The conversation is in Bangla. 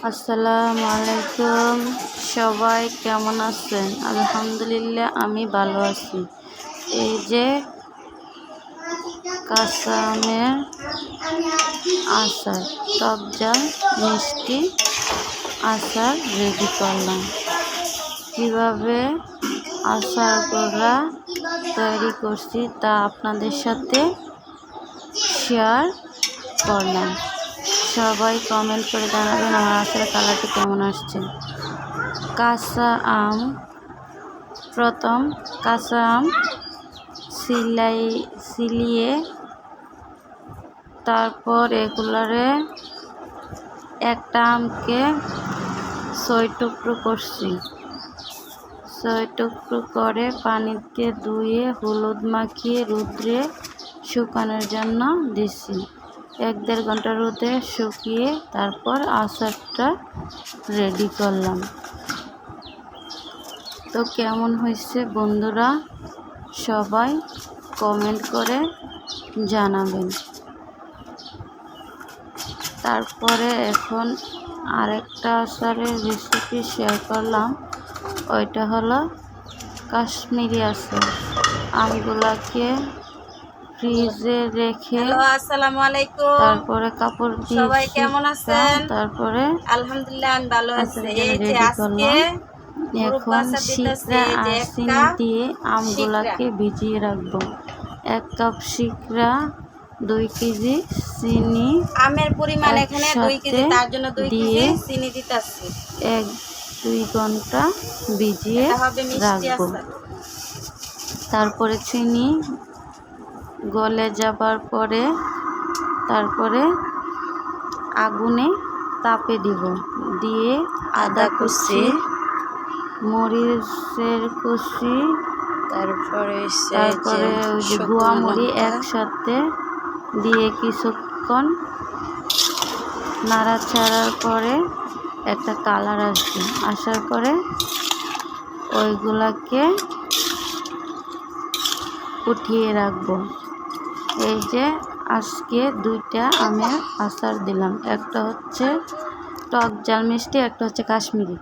আসসালামু আলাইকুম। সবাই কেমন আছেন? আলহামদুলিল্লাহ আমি ভালো আছি। এই যে কাঁচা আমের আচার, টক ঝাল মিষ্টি আচার রেডি করলাম। কিভাবে আচারগুলা তৈরি করছি তা আপনাদের সাথে শেয়ার করলাম। সবাই কমেন্ট করে জানাবেন আমার আচারের কালারটি কেমন আসছে। প্রথম কাঁচা আম সিলিয়ে তারপর এগুলারে একটা আমকে 6 টুকরো করছি। 6 টুকরো করে পানিতে ধুয়ে হলুদ মাখিয়ে রোদ্রে শুকানোর জন্য দিছি। 1-1.5 ঘন্টা রোদে শুকিয়ে তারপর আচারটা রেডি করলাম। তো কেমন হয়েছে বন্ধুরা, সবাই কমেন্ট করে জানাবেন। তারপরে এখন আরেকটা আচারের রেসিপি শেয়ার করলাম। ওইটা হলো কাশ্মীরি আচার। আমগুলাকে ফ্রিজে রেখে আসসালামু আলাইকুম, তারপরে কাপড় দিয়ে সবাই কেমন আছেন? তারপরে আলহামদুলিল্লাহ আমি ভালো আছি। এই যে রেডি আজকে এখন শিকড়া আর চিনি দিয়ে আমগুলাকে ভিজিয়ে রাখবো। 1 কাপ শিকড়া, 2 কেজি চিনি, আমের পরিমাণ এখানে 2 কেজি, তার জন্য 2 কেজি চিনি দিতেছি। 1-2 ঘন্টা ভিজিয়ে রাখবো। তারপরে চিনি গলে যাবার পরে তারপরে আগুনে তাপে দিব। দিয়ে আদা কুচি, মরিচের কুচি, তারপরে ওই যে গুয়া মরি একসাথে দিয়ে কিছুক্ষণ নাড়াচাড়ার পরে একটা কালার আসার পরে ওইগুলাকে উঠিয়ে রাখবো। এই যে আজকে 2টা আমের আচার দিলাম, একটা হচ্ছে টক ঝাল মিষ্টি, একটা হচ্ছে কাশ্মীরি।